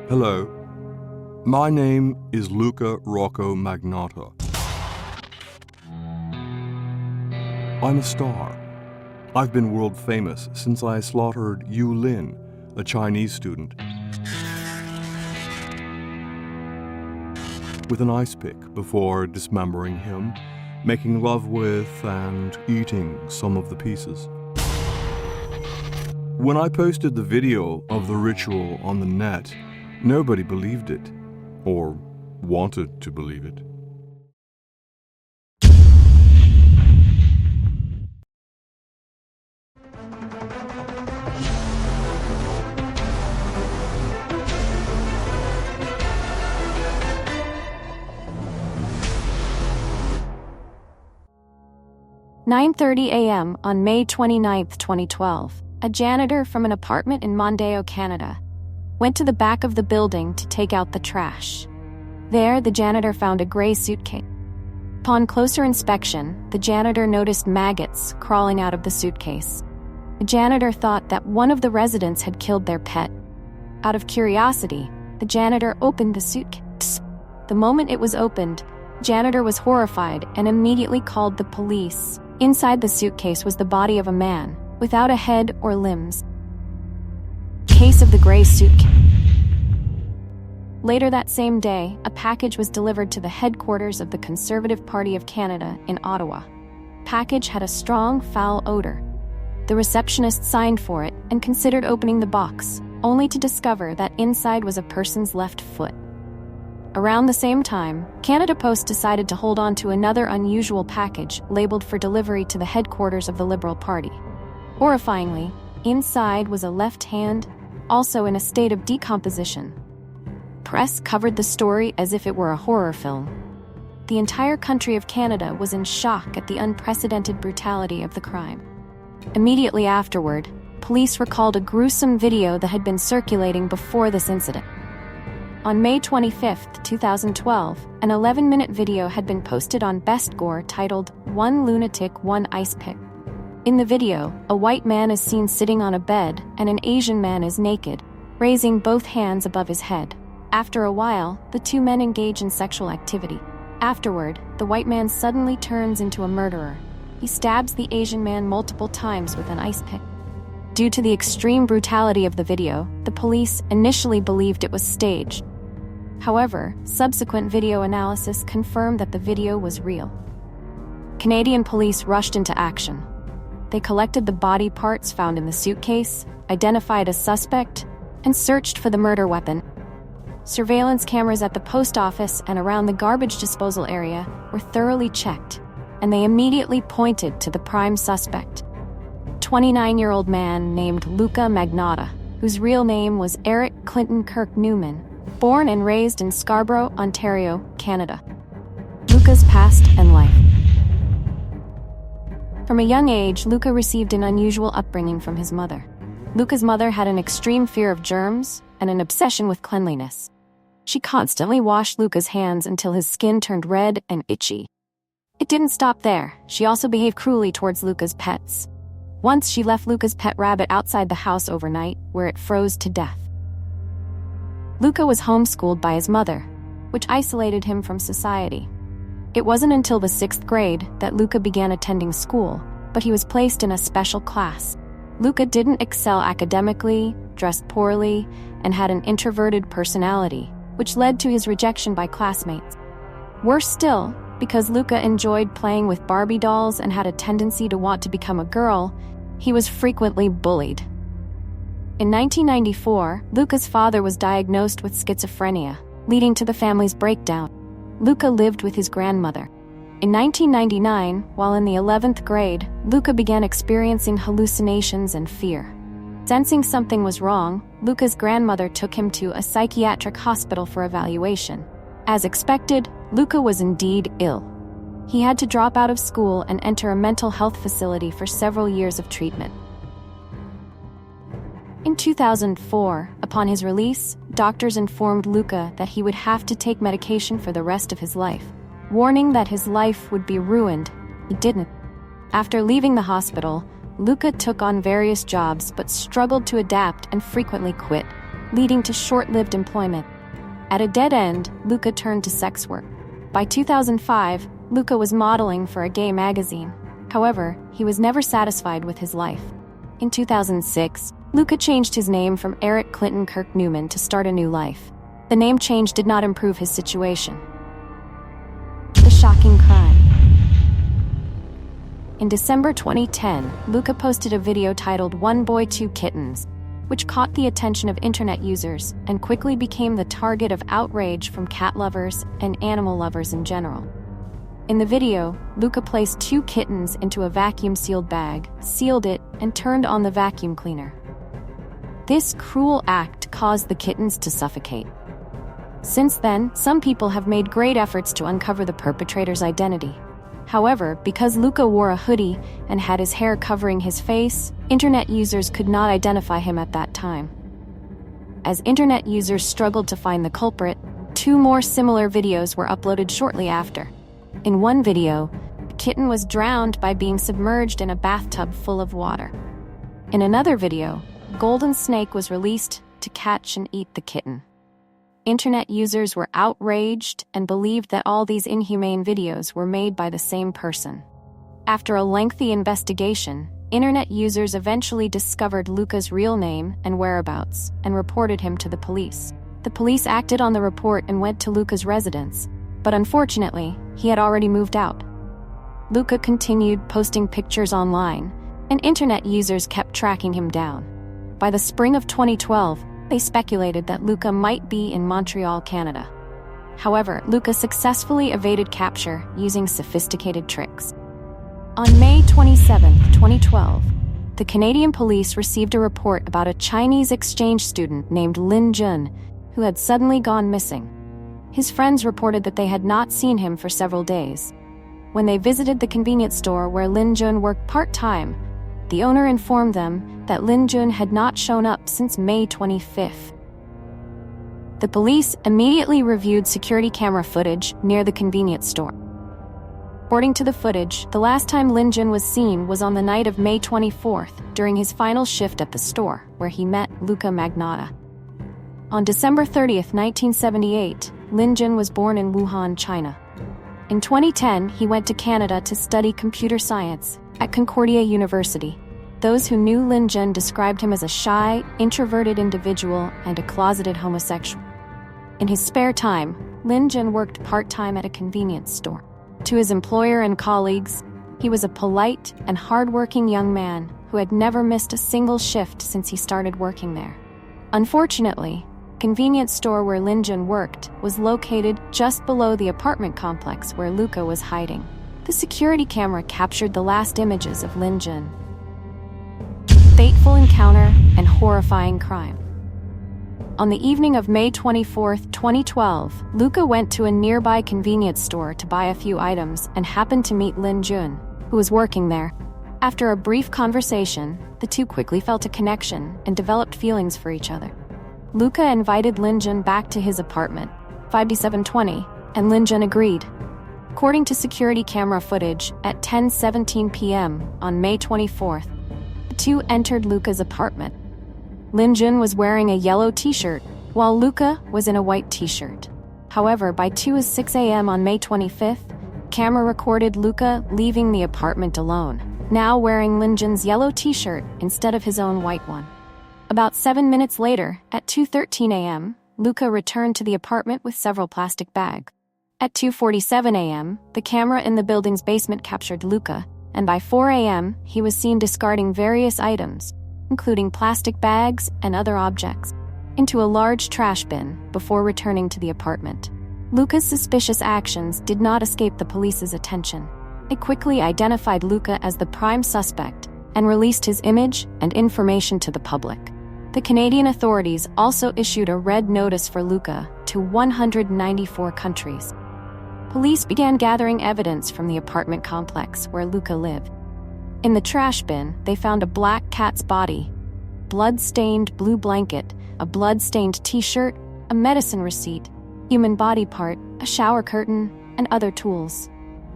Hello, my name is Luka Magnotta. I'm a star. I've been world famous since I slaughtered Yu Lin, a Chinese student, with an ice pick before dismembering him, making love with and eating some of the pieces. When I posted the video of the ritual on the net, nobody believed it, or wanted to believe it. "9:30 a.m. on May 29, 2012, a janitor from an apartment in Mondeo, Canada, went to the back of the building to take out the trash. There, the janitor found a gray suitcase. Upon closer inspection, the janitor noticed maggots crawling out of the suitcase. The janitor thought that one of the residents had killed their pet. Out of curiosity, the janitor opened the suitcase. The moment it was opened, the janitor was horrified and immediately called the police. Inside the suitcase was the body of a man, without a head or limbs. Case of the gray suitcase. Later that same day, a package was delivered to the headquarters of the Conservative Party of Canada in Ottawa. The package had a strong, foul odor. The receptionist signed for it and considered opening the box, only to discover that inside was a person's left foot. Around the same time, Canada Post decided to hold on to another unusual package labeled for delivery to the headquarters of the Liberal Party. Horrifyingly, inside was a left hand, also in a state of decomposition. Press covered the story as if it were a horror film. The entire country of Canada was in shock at the unprecedented brutality of the crime. Immediately afterward, police recalled a gruesome video that had been circulating before this incident. On May 25, 2012, an 11-minute video had been posted on Best Gore titled "One Lunatic, One Ice Pick." In the video, a white man is seen sitting on a bed and an Asian man is naked, raising both hands above his head. After a while, the two men engage in sexual activity. Afterward, the white man suddenly turns into a murderer. He stabs the Asian man multiple times with an ice pick. Due to the extreme brutality of the video, the police initially believed it was staged. However, subsequent video analysis confirmed that the video was real. Canadian police rushed into action. They collected the body parts found in the suitcase, identified a suspect, and searched for the murder weapon. Surveillance cameras at the post office and around the garbage disposal area were thoroughly checked, and they immediately pointed to the prime suspect, a 29-year-old man named Luka Magnotta, whose real name was Eric Clinton Kirk Newman, born and raised in Scarborough, Ontario, Canada. Luka's past and life. From a young age, Luka received an unusual upbringing from his mother. Luka's mother had an extreme fear of germs and an obsession with cleanliness. She constantly washed Luka's hands until his skin turned red and itchy. It didn't stop there. She also behaved cruelly towards Luka's pets. Once she left Luka's pet rabbit outside the house overnight, where it froze to death. Luka was homeschooled by his mother, which isolated him from society. It wasn't until the 6th grade that Luka began attending school, but he was placed in a special class. Luka didn't excel academically, dressed poorly, and had an introverted personality, which led to his rejection by classmates. Worse still, because Luka enjoyed playing with Barbie dolls and had a tendency to want to become a girl, he was frequently bullied. In 1994, Luka's father was diagnosed with schizophrenia, leading to the family's breakdown. Luka lived with his grandmother. In 1999, while in the 11th grade, Luka began experiencing hallucinations and fear. Sensing something was wrong, Luka's grandmother took him to a psychiatric hospital for evaluation. As expected, Luka was indeed ill. He had to drop out of school and enter a mental health facility for several years of treatment. In 2004, upon his release, doctors informed Luka that he would have to take medication for the rest of his life, warning that his life would be ruined. He didn't. After leaving the hospital, Luka took on various jobs but struggled to adapt and frequently quit. leading to short-lived employment. At a dead end, Luka turned to sex work. By 2005, Luka was modeling for a gay magazine. However, he was never satisfied with his life. In 2006, Luka changed his name from Eric Clinton Kirk Newman to start a new life. The name change did not improve his situation. The shocking crime. In December 2010, Luka posted a video titled "One Boy, Two Kittens," which caught the attention of internet users and quickly became the target of outrage from cat lovers and animal lovers in general. In the video, Luka placed 2 kittens into a vacuum-sealed bag, sealed it, and turned on the vacuum cleaner. This cruel act caused the kittens to suffocate. Since then, some people have made great efforts to uncover the perpetrator's identity. However, because Luka wore a hoodie and had his hair covering his face, internet users could not identify him at that time. As internet users struggled to find the culprit, 2 more similar videos were uploaded shortly after. In one video, the kitten was drowned by being submerged in a bathtub full of water. In another video, a golden snake was released to catch and eat the kitten. Internet users were outraged and believed that all these inhumane videos were made by the same person. After a lengthy investigation, internet users eventually discovered Luka's real name and whereabouts and reported him to the police. The police acted on the report and went to Luka's residence, but unfortunately, he had already moved out. Luka continued posting pictures online, and internet users kept tracking him down. By the spring of 2012, they speculated that Luka might be in Montreal, Canada. However, Luka successfully evaded capture using sophisticated tricks. On May 27, 2012, the Canadian police received a report about a Chinese exchange student named Lin Jun, who had suddenly gone missing. His friends reported that they had not seen him for several days. When they visited the convenience store where Lin Jun worked part-time, the owner informed them that Lin Jun had not shown up since May 25th. The police immediately reviewed security camera footage near the convenience store. According to the footage, the last time Lin Jun was seen was on the night of May 24th during his final shift at the store, where he met Luka Magnotta. On December 30th, 1978, Lin Jun was born in Wuhan, China. In 2010, he went to Canada to study computer science at Concordia University. Those who knew Lin Jun described him as a shy, introverted individual and a closeted homosexual. In his spare time, Lin Jun worked part-time at a convenience store. To his employer and colleagues, he was a polite and hard-working young man who had never missed a single shift since he started working there. Unfortunately, the convenience store where Lin Jun worked was located just below the apartment complex where Luka was hiding. The security camera captured the last images of Lin Jun. Fateful encounter and horrifying crime. On the evening of May 24, 2012, Luka went to a nearby convenience store to buy a few items and happened to meet Lin Jun, who was working there. After a brief conversation, the two quickly felt a connection and developed feelings for each other. Luka invited Lin Jun back to his apartment, 5720, and Lin Jun agreed. According to security camera footage, at 10:17 p.m. on May 24th, the two entered Luka's apartment. Lin Jun was wearing a yellow t-shirt, while Luka was in a white t-shirt. However, by 2:06 a.m. on May 25th, camera recorded Luka leaving the apartment alone, now wearing Lin Jun's yellow t-shirt instead of his own white one. About 7 minutes later, at 2:13 a.m., Luka returned to the apartment with several plastic bags. At 2:47 a.m., the camera in the building's basement captured Luka, and by 4 a.m., he was seen discarding various items, including plastic bags and other objects, into a large trash bin before returning to the apartment. Luka's suspicious actions did not escape the police's attention. They quickly identified Luka as the prime suspect and released his image and information to the public. The Canadian authorities also issued a red notice for Luka to 194 countries. Police began gathering evidence from the apartment complex where Luka lived. In the trash bin, they found a black cat's body, blood-stained blue blanket, a blood-stained t-shirt, a medicine receipt, human body part, a shower curtain, and other tools.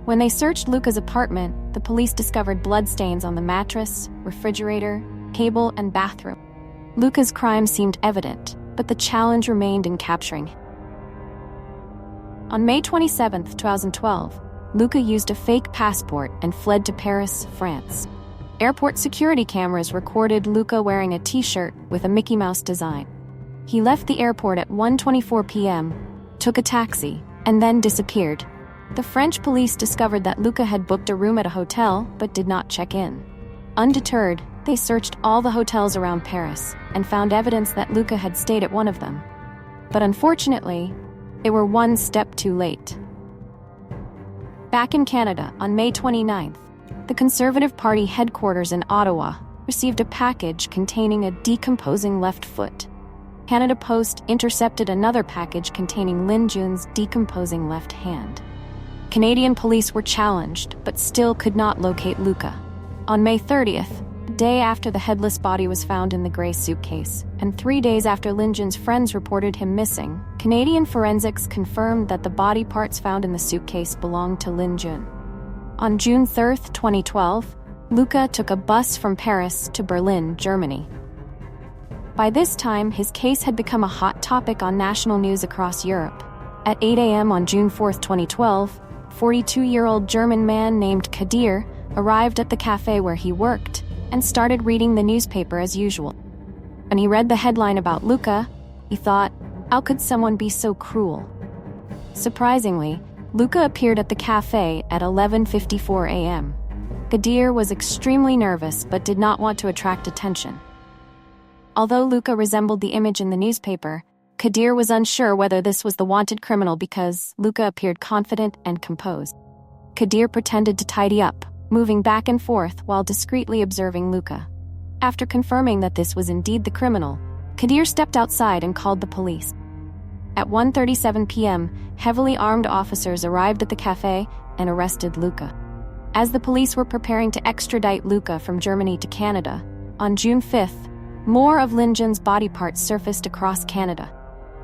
When they searched Luka's apartment, the police discovered bloodstains on the mattress, refrigerator, table, and bathroom. Luka's crime seemed evident. but the challenge remained in capturing him. On May 27, 2012, Luka used a fake passport and fled to Paris, France. Airport security cameras recorded Luka wearing a t-shirt with a Mickey Mouse design. He left the airport at 1:24 p.m., took a taxi, and then disappeared. The French police discovered that Luka had booked a room at a hotel but did not check in. Undeterred, they searched all the hotels around Paris and found evidence that Luka had stayed at one of them. But unfortunately, they were one step too late. Back in Canada, on May 29th, the Conservative Party headquarters in Ottawa received a package containing a decomposing left foot. Canada Post intercepted another package containing Lin Jun's decomposing left hand. Canadian police were challenged, but still could not locate Luka. On May 30th, the day after the headless body was found in the gray suitcase, and 3 days after Lin Jun's friends reported him missing, Canadian forensics confirmed that the body parts found in the suitcase belonged to Lin Jun. On June 3, 2012, Luka took a bus from Paris to Berlin, Germany. By this time, his case had become a hot topic on national news across Europe. At 8 a.m. on June 4, 2012, 42-year-old German man named Kadir arrived at the cafe where he worked and started reading the newspaper as usual. When he read the headline about Luka, he thought, how could someone be so cruel? Surprisingly, Luka appeared at the cafe at 11:54 a.m. Kadir was extremely nervous but did not want to attract attention. Although Luka resembled the image in the newspaper, Kadir was unsure whether this was the wanted criminal because Luka appeared confident and composed. Kadir pretended to tidy up, moving back and forth while discreetly observing Luka. After confirming that this was indeed the criminal, Kadir stepped outside and called the police. At 1:37 p.m., heavily armed officers arrived at the cafe and arrested Luka. As the police were preparing to extradite Luka from Germany to Canada, on June 5th, more of Lin Jun's body parts surfaced across Canada.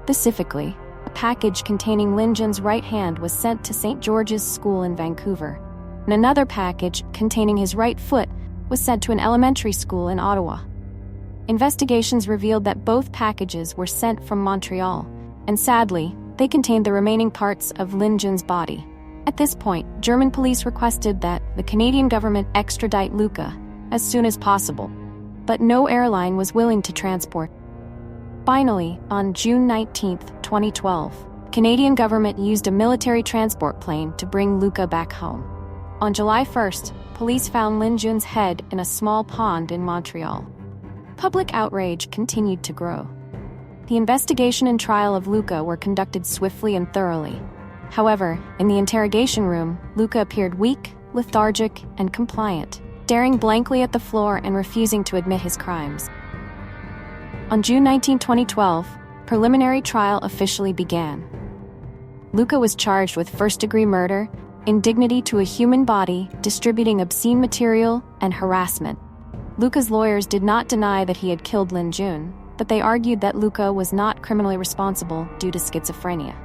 Specifically, a package containing Lin Jun's right hand was sent to St. George's School in Vancouver, and another package containing his right foot was sent to an elementary school in Ottawa. Investigations revealed that both packages were sent from Montreal, and sadly, they contained the remaining parts of Lin Jun's body. At this point, German police requested that the Canadian government extradite Luka as soon as possible, but no airline was willing to transport. Finally, on June 19, 2012, Canadian government used a military transport plane to bring Luka back home. On July 1st, police found Lin Jun's head in a small pond in Montreal. Public outrage continued to grow. The investigation and trial of Luka were conducted swiftly and thoroughly. However, in the interrogation room, Luka appeared weak, lethargic, and compliant, staring blankly at the floor and refusing to admit his crimes. On June 19, 2012, preliminary trial officially began. Luka was charged with first-degree murder, indignity to a human body, distributing obscene material, and harassment. Luka's lawyers did not deny that he had killed Lin Jun, but they argued that Luka was not criminally responsible due to schizophrenia.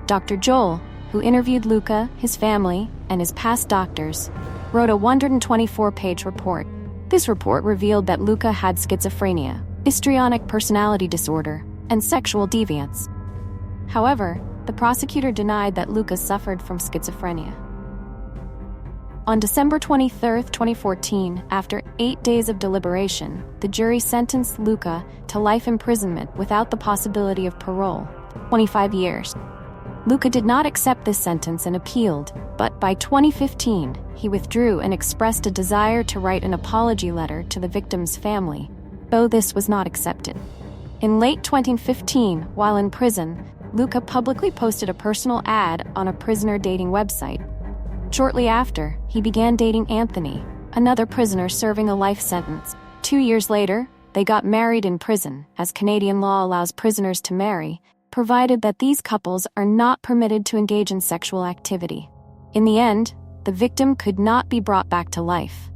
Dr. Joel, who interviewed Luka, his family, and his past doctors, wrote a 124-page report. This report revealed that Luka had schizophrenia, histrionic personality disorder, and sexual deviance. However, the prosecutor denied that Luka suffered from schizophrenia. On December 23, 2014, after 8 days of deliberation, the jury sentenced Luka to life imprisonment without the possibility of parole, 25 years. Luka did not accept this sentence and appealed, but by 2015, he withdrew and expressed a desire to write an apology letter to the victim's family, though this was not accepted. In late 2015, while in prison, Luka publicly posted a personal ad on a prisoner dating website. Shortly after, he began dating Anthony, another prisoner serving a life sentence. 2 years later, they got married in prison, as Canadian law allows prisoners to marry, provided that these couples are not permitted to engage in sexual activity. In the end, the victim could not be brought back to life,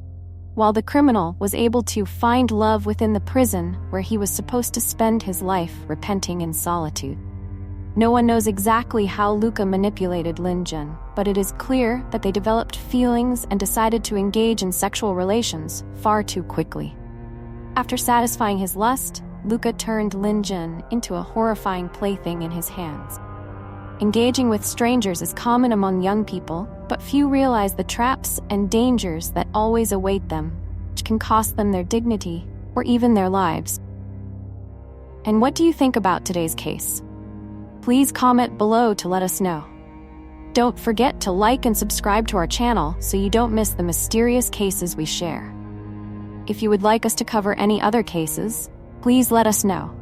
while the criminal was able to find love within the prison where he was supposed to spend his life repenting in solitude. No one knows exactly how Luka manipulated Lin Jun, but it is clear that they developed feelings and decided to engage in sexual relations far too quickly. After satisfying his lust, Luka turned Lin Jun into a horrifying plaything in his hands. Engaging with strangers is common among young people, but few realize the traps and dangers that always await them, which can cost them their dignity or even their lives. And what do you think about today's case? Please comment below to let us know. Don't forget to like and subscribe to our channel so you don't miss the mysterious cases we share. If you would like us to cover any other cases, please let us know.